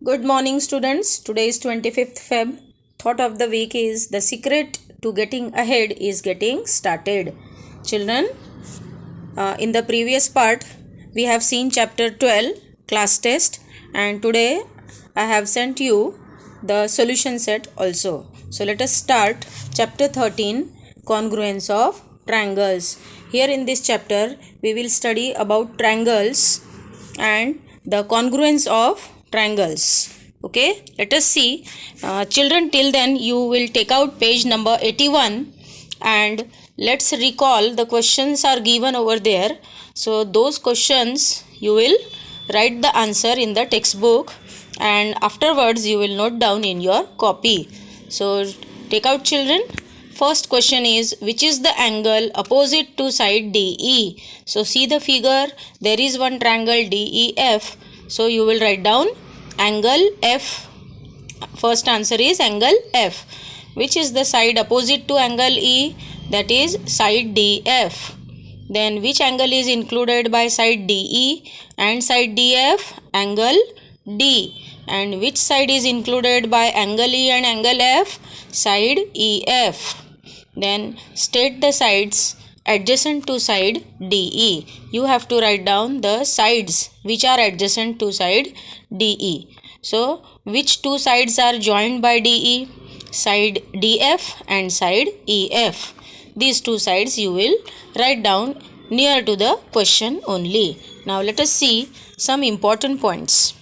Good morning, students. Today is 25th Feb. Thought of the week is the secret to getting ahead is getting started. Children, in the previous part, we have seen chapter 12, class test, and today I have sent you the solution set also. So let us start chapter 13, congruence of triangles. Here in this chapter, we will study about triangles and the congruence of triangles. Okay, let us see. Children, till then you will take out page number 81 and let's recall the questions are given over there. So those questions you will write the answer in the textbook and afterwards you will note down in your copy. So take out, children. First question is, which is the angle opposite to side DE? So see the figure, there is one triangle DEF. So you will write down angle F. First answer is angle F. Which is the side opposite to angle E? That is side DF. Then which angle is included by side DE and side DF? Angle D. And which side is included by angle E and angle F? Side EF. Then state the sides adjacent to side DE. You have to write down the sides which are adjacent to side DE. So which two sides are joined by DE? Side DF and side EF. These two sides you will write down near to the question only. Now let us see some important points.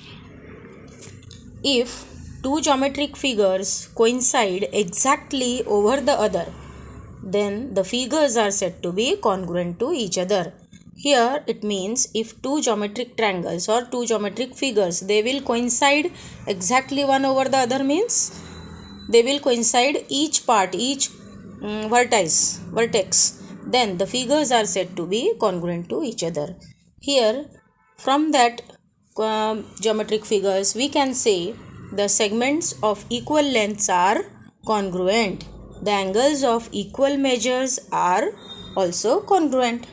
If two geometric figures coincide exactly over the other, then the figures are said to be congruent to each other. Here it means if two geometric triangles or two geometric figures, they will coincide exactly one over the other means they will coincide each part, each vertex, then the figures are said to be congruent to each other. Here from that geometric figures we can say the segments of equal lengths are congruent. The angles of equal measures are also congruent.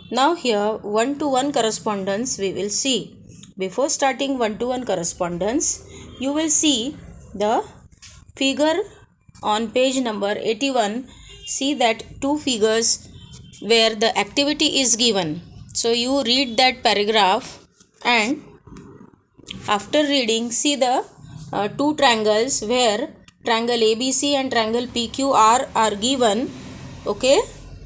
Now here one-to-one correspondence we will see. Before starting one-to-one correspondence, you will see the figure on page number 81. See that two figures where the activity is given. So you read that paragraph and after reading see the two triangles where triangle ABC and triangle PQR are given. Okay,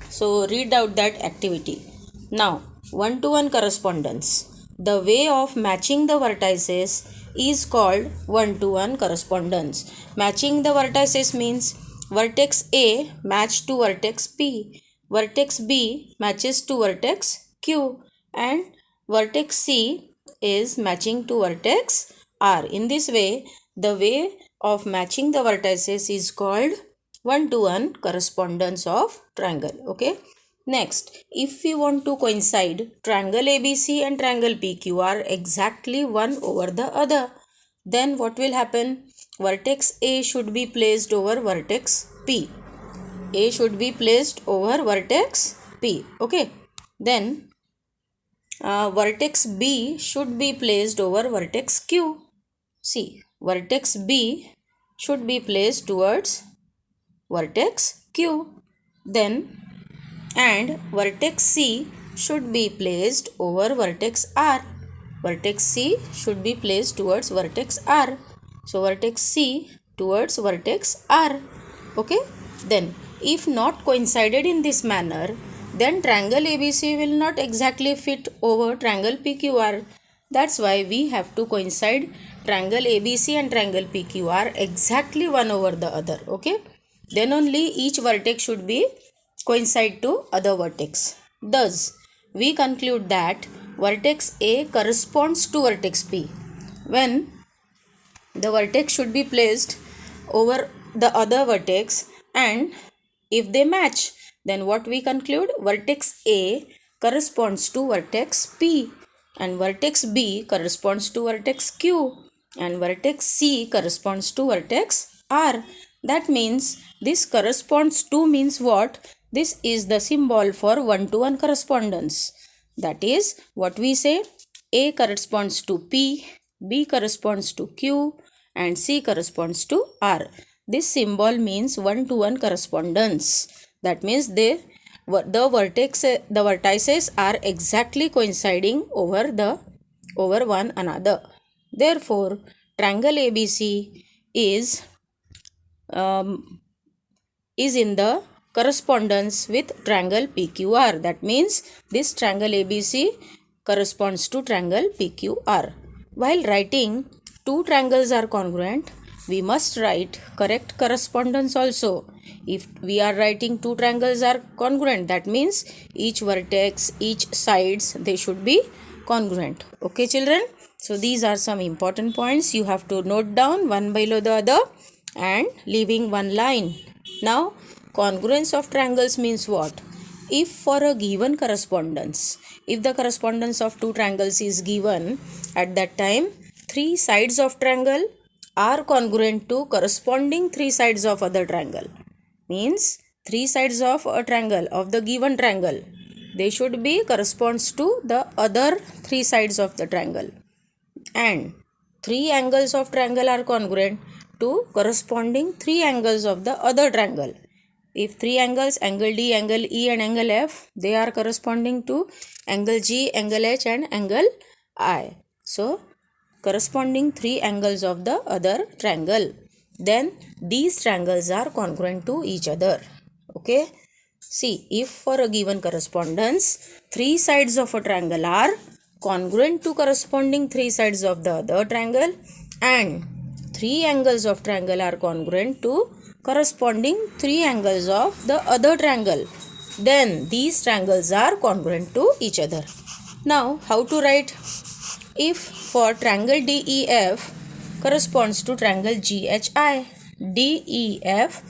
so read out that activity. Now one-to-one correspondence. The way of matching the vertices is called one-to-one correspondence. Matching the vertices means vertex A match to vertex P, vertex B matches to vertex Q, and vertex C is matching to vertex R. In this way, the way of matching the vertices is called one-to-one correspondence of triangle. Okay. Next, if we want to coincide triangle ABC and triangle PQR exactly one over the other, then what will happen? Vertex A should be placed over vertex P. A should be placed over vertex P. Okay. Then vertex B should be placed over vertex Q. See, vertex B should be placed towards vertex Q. Then and vertex C should be placed over vertex R. Vertex C should be placed towards vertex R. So vertex C towards vertex R. Okay. Then if not coincided in this manner, then triangle ABC will not exactly fit over triangle PQR. That's why we have to coincide triangle ABC and triangle PQR exactly one over the other. Okay. Then only each vertex should be coincide to other vertex. Thus, we conclude that vertex A corresponds to vertex P. When the vertex should be placed over the other vertex and if they match, then what we conclude? Vertex A corresponds to vertex P and vertex B corresponds to vertex Q and vertex C corresponds to vertex R. That means this corresponds to means what? This is the symbol for one-to-one correspondence. That is what we say, A corresponds to P, B corresponds to Q, and C corresponds to R. This symbol means one-to-one correspondence. That means the vertices are exactly coinciding over one another. Therefore, triangle ABC is in the correspondence with triangle PQR. That means this triangle ABC corresponds to triangle PQR. While writing two triangles are congruent, we must write correct correspondence also. If we are writing two triangles are congruent, that means each vertex, each sides, they should be congruent. Okay, children? So these are some important points you have to note down one below the other and leaving one line. Now, congruence of triangles means what? If for a given correspondence, if the correspondence of two triangles is given, at that time, three sides of triangle are congruent to corresponding three sides of other triangle. Means, three sides of a triangle, of the given triangle, they should be corresponds to the other three sides of the triangle. And three angles of triangle are congruent to corresponding three angles of the other triangle. If three angles, angle D, angle E and angle F, they are corresponding to angle G, angle H and angle I. So, corresponding three angles of the other triangle. Then, these triangles are congruent to each other. Okay. See, if for a given correspondence, three sides of a triangle are congruent to corresponding three sides of the other triangle and three angles of triangle are congruent to corresponding three angles of the other triangle, then these triangles are congruent to each other. Now, how to write? If for triangle DEF corresponds to triangle GHI, DEF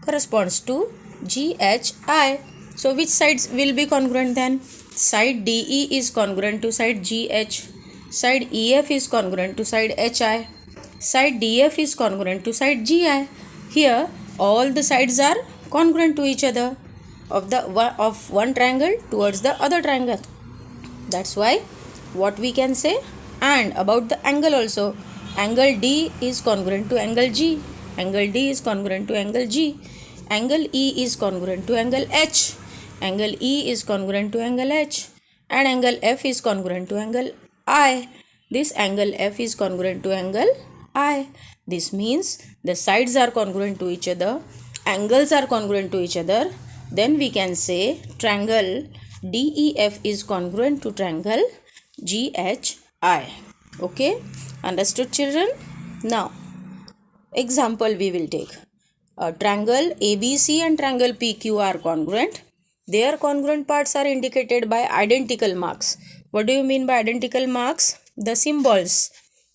corresponds to GHI. So, which sides will be congruent then? Side DE is congruent to side GH. Side EF is congruent to side HI. Side DF is congruent to side GI. Here, all the sides are congruent to each other of one triangle towards the other triangle. That's why what we can say. And about the angle also, angle D is congruent to angle G. Angle D is congruent to angle G. Angle E is congruent to angle H. Angle E is congruent to angle H. And angle F is congruent to angle I. This angle F is congruent to angle I. This means the sides are congruent to each other, angles are congruent to each other. Then we can say triangle DEF is congruent to triangle GHI. Okay, understood, children? Now, example we will take. A triangle ABC and triangle PQ are congruent. Their congruent parts are indicated by identical marks. What do you mean by identical marks? The symbols,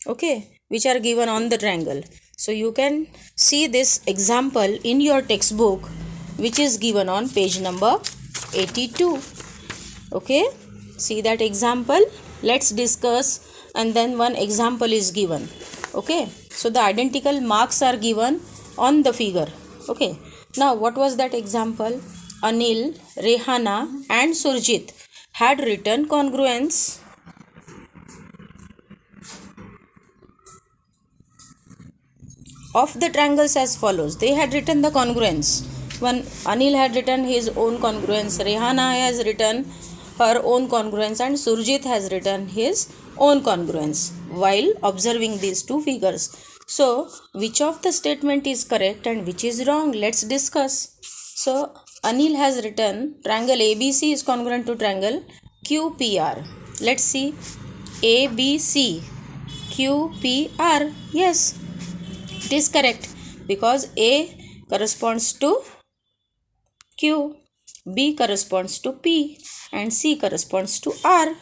okay, which are given on the triangle. So you can see this example in your textbook, which is given on page number 82. Okay, see that example. Let's discuss, and then one example is given. Okay, so the identical marks are given on the figure. Okay, now what was that example? Anil, Rehana and Surjit had written congruence of the triangles as follows. They had written the congruence. One, Anil had written his own congruence, Rehana has written her own congruence and Surjit has written his own congruence while observing these two figures. So, which of the statement is correct and which is wrong? Let's discuss. So, Anil has written triangle ABC is congruent to triangle QPR. Let's see. ABC, QPR. Yes, it is correct because A corresponds to Q, B corresponds to P and C corresponds to R.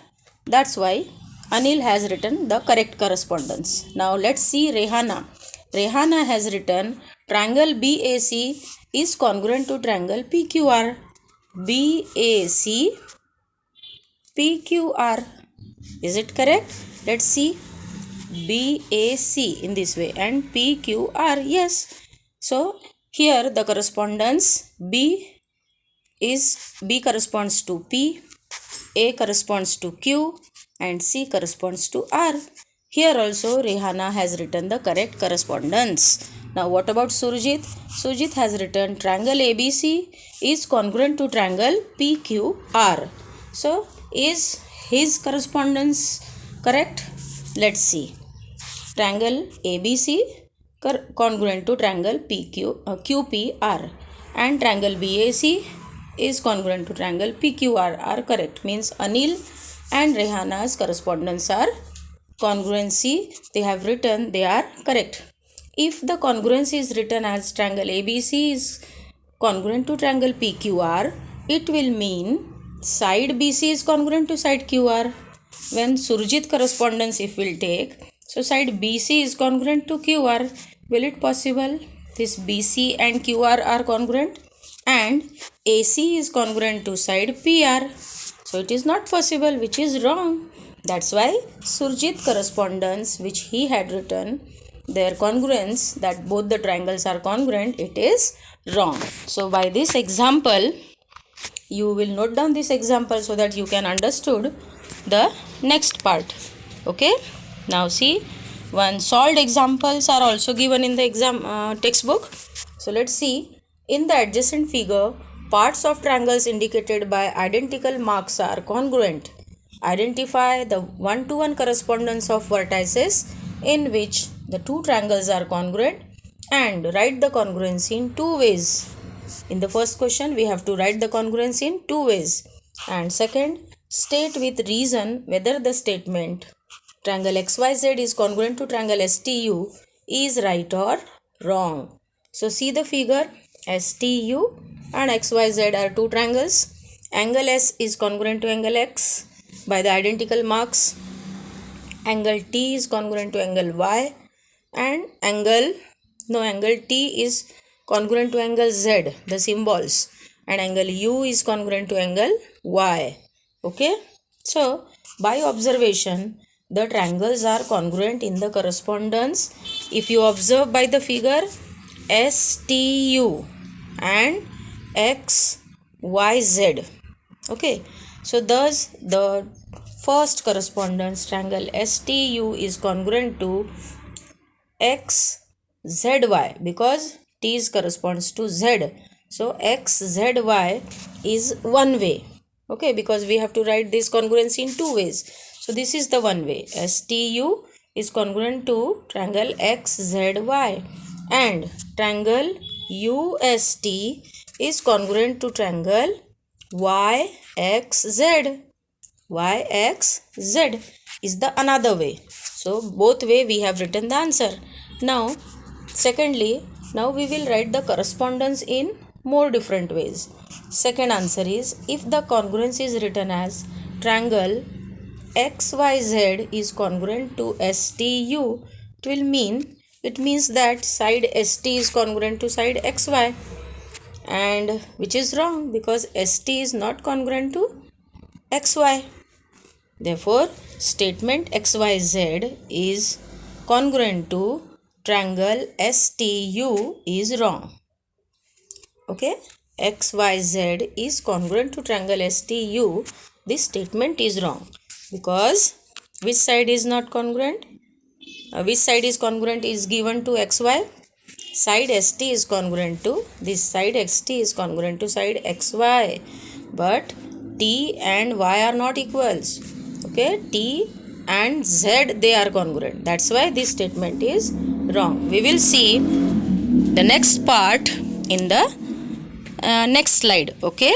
That's why Anil has written the correct correspondence. Now let's see Rehana. Rehana has written triangle BAC is congruent to triangle PQR. BAC, PQR. Is it correct? Let's see. BAC in this way and PQR. Yes. So here the correspondence B corresponds to P, A corresponds to Q and C corresponds to R. Here also Rehana has written the correct correspondence. Now what about Surjit? Surjit has written triangle ABC is congruent to triangle PQR. So is his correspondence correct? Let's see. Triangle ABC congruent to triangle QPR, and triangle BAC is congruent to triangle PQR are correct. Means Anil and Rehana's correspondence are congruency they have written, they are correct. If the congruency is written as triangle ABC is congruent to triangle PQR, it will mean side BC is congruent to side QR. When Surjit correspondence if we'll take, so side BC is congruent to QR. Will it possible? This BC and QR are congruent, and AC is congruent to side PR. So it is not possible, which is wrong. That's why Surjit correspondence which he had written, their congruence that both the triangles are congruent, it is wrong. So by this example, you will note down this example so that you can understood the next part. Okay, now see, one solved examples are also given in the exam textbook. So let's see. In the adjacent figure, parts of triangles indicated by identical marks are congruent. Identify the one-to-one correspondence of vertices in which the two triangles are congruent and write the congruency in two ways. In the first question, we have to write the congruency in two ways. And second, state with reason whether the statement triangle XYZ is congruent to triangle STU is right or wrong. So see the figure, STU and XYZ are two triangles. Angle S is congruent to angle X by the identical marks. Angle T is congruent to angle Y, and angle T is congruent to angle Z, the symbols, and angle U is congruent to angle Y. Okay, so by observation the triangles are congruent in the correspondence. If you observe by the figure, STU and XYZ. Okay, so thus the first correspondence, triangle STU is congruent to XZY because T corresponds to Z. So XZY is one way. Okay, because we have to write this congruency in two ways. So this is the one way. STU is congruent to triangle XZY, and triangle UST is congruent to triangle YXZ. YXZ is the another way. So both way we have written the answer. Now secondly, now we will write the correspondence in more different ways. Second answer is, if the congruency is written as triangle XYZ is congruent to STU, it means that side ST is congruent to side XY, and which is wrong because ST is not congruent to XY. Therefore, statement XYZ is congruent to triangle STU is wrong. Okay, XYZ is congruent to triangle STU. This statement is wrong because which side is not congruent? Which side is congruent is given to XY. Side ST is congruent to this side, XT is congruent to side XY, but T and Y are not equals. Okay, T and Z, they are congruent. That's why this statement is wrong. We will see the next part in the next slide. Okay.